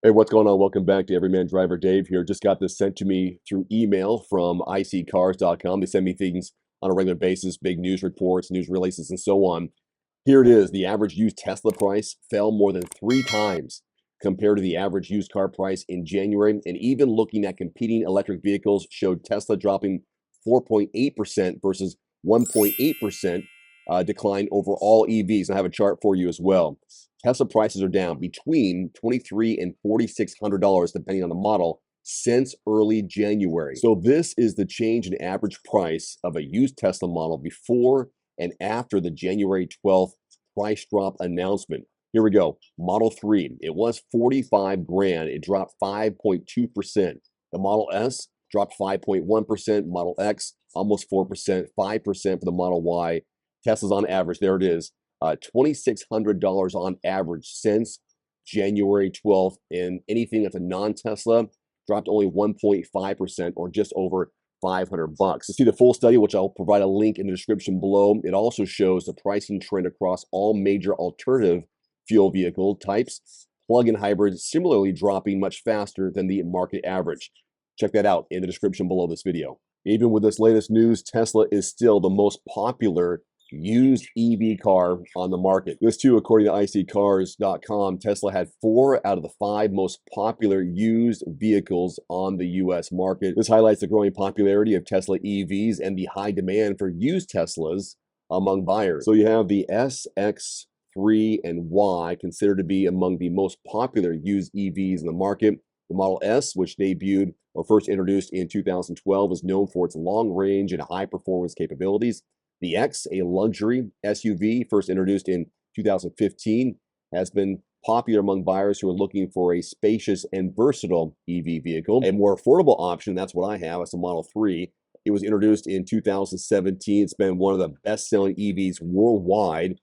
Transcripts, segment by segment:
Hey, what's going on? Welcome back to Everyman Driver Dave here. Just got this sent to me through email from iSeeCars.com. They send me things on a regular basis, big news reports, news releases, and so on. Here it is. The average used Tesla price fell more than 3 times compared to the average used car price in January. And even looking at competing electric vehicles showed Tesla dropping 4.8% versus 1.8% decline over all EVs. I have a chart for you as well. Tesla prices are down between $2,300 and $4,600 depending on the model since early January. So this is the change in average price of a used Tesla model before and after the January 12th price drop announcement. Here we go. Model 3, it was 45 grand. It dropped 5.2%. The Model S dropped 5.1%. Model X almost 4%, 5% for the Model Y. Tesla's on average, there it is, $2,600 on average since January 12th. And anything that's a non-Tesla dropped only 1.5% or just over $500. To see the full study, which I'll provide a link in the description below, it also shows the pricing trend across all major alternative fuel vehicle types. Plug-in hybrids similarly dropping much faster than the market average. Check that out in the description below this video. Even with this latest news, Tesla is still the most popular used EV car on the market. This too, according to iSeeCars.com, Tesla had 4 out of the 5 most popular used vehicles on the US market. This highlights the growing popularity of Tesla EVs and the high demand for used Teslas among buyers. So you have the S, X, 3, and Y considered to be among the most popular used EVs in the market. The Model S, which debuted or first introduced in 2012, is known for its long range and high performance capabilities. The X, a luxury SUV first introduced in 2015, has been popular among buyers who are looking for a spacious and versatile EV vehicle. A more affordable option, that's what I have, it's a Model 3. It was introduced in 2017. It's been one of the best-selling EVs worldwide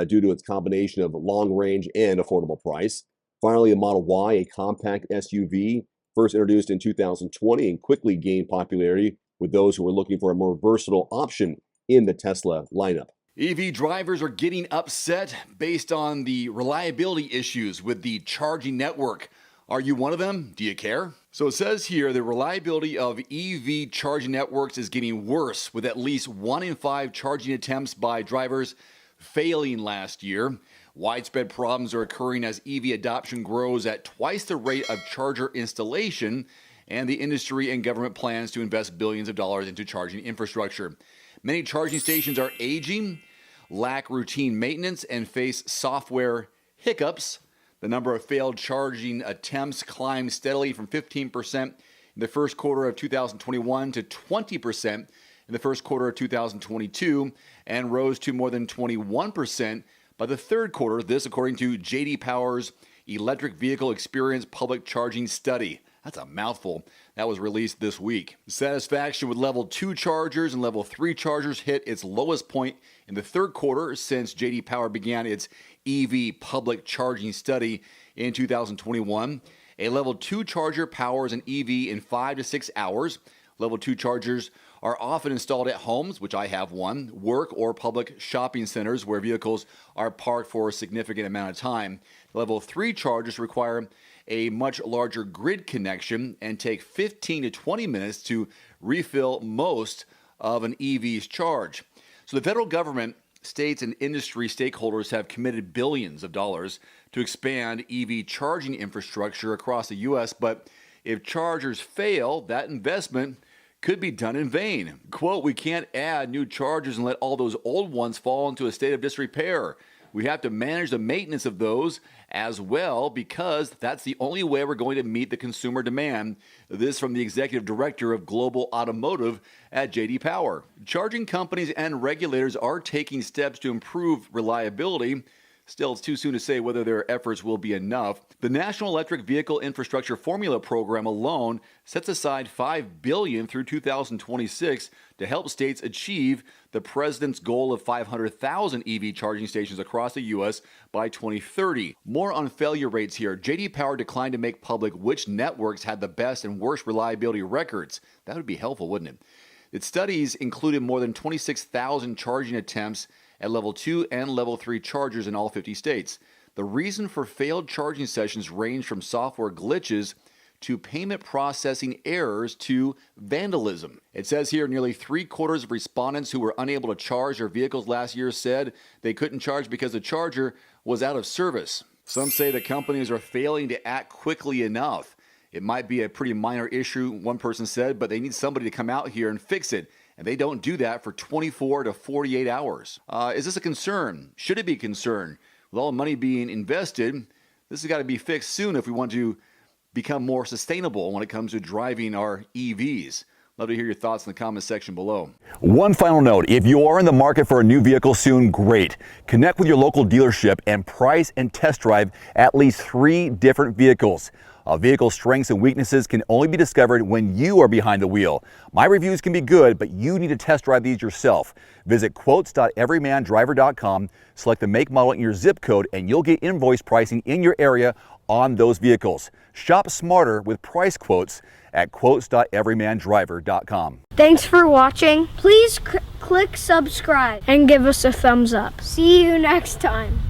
due to its combination of long range and affordable price. Finally, the Model Y, a compact SUV, first introduced in 2020 and quickly gained popularity with those who were looking for a more versatile option in the Tesla lineup. EV drivers are getting upset based on the reliability issues with the charging network. Are you one of them? Do you care? So it says here the reliability of EV charging networks is getting worse, with at least 1 in 5 charging attempts by drivers failing last year. Widespread problems are occurring as EV adoption grows at twice the rate of charger installation, and the industry and government plans to invest billions of dollars into charging infrastructure. Many charging stations are aging, lack routine maintenance, and face software hiccups. The number of failed charging attempts climbed steadily from 15% in the first quarter of 2021 to 20% in the first quarter of 2022 and rose to more than 21% by the third quarter. This, according to J.D. Power's Electric Vehicle Experience Public Charging Study. That's a mouthful. That was released this week. Satisfaction with level 2 chargers and level 3 chargers hit its lowest point in the third quarter since J.D. Power began its EV public charging study in 2021. A level 2 charger powers an EV in 5 to 6 hours. Level 2 chargers are often installed at homes, which I have one, work, or public shopping centers where vehicles are parked for a significant amount of time. Level 3 chargers require a much larger grid connection and take 15 to 20 minutes to refill most of an EV's charge. So the federal government, states, and industry stakeholders have committed billions of dollars to expand EV charging infrastructure across the U.S., but if chargers fail, that investment could be done in vain. Quote, "We can't add new chargers and let all those old ones fall into a state of disrepair. We have to manage the maintenance of those as well because that's the only way we're going to meet the consumer demand." This from the executive director of Global Automotive at J.D. Power. Charging companies and regulators are taking steps to improve reliability. Still, it's too soon to say whether their efforts will be enough. The National Electric Vehicle Infrastructure Formula Program alone sets aside $5 billion through 2026 to help states achieve the president's goal of 500,000 EV charging stations across the U.S. by 2030. More on failure rates here. J.D. Power declined to make public which networks had the best and worst reliability records. That would be helpful, wouldn't it? Its studies included more than 26,000 charging attempts at level 2 and level 3 chargers in all 50 states. The reason for failed charging sessions range from software glitches to payment processing errors to vandalism. It says here nearly 3/4 of respondents who were unable to charge their vehicles last year said they couldn't charge because the charger was out of service. Some say the companies are failing to act quickly enough. It might be a pretty minor issue, one person said, but they need somebody to come out here and fix it. And they don't do that for 24 to 48 hours. Is this a concern? Should it be a concern? With all the money being invested, this has got to be fixed soon if we want to become more sustainable when it comes to driving our EVs. Love to hear your thoughts in the comment section below. One final note, if you are in the market for a new vehicle soon, great. Connect with your local dealership and price and test drive at least 3 different vehicles. A vehicle's strengths and weaknesses can only be discovered when you are behind the wheel. My reviews can be good, but you need to test drive these yourself. Visit quotes.everymandriver.com, select the make, model, and your zip code, and you'll get invoice pricing in your area on those vehicles. Shop smarter with price quotes at quotes.everymandriver.com. Thanks for watching. Please click subscribe and give us a thumbs up. See you next time.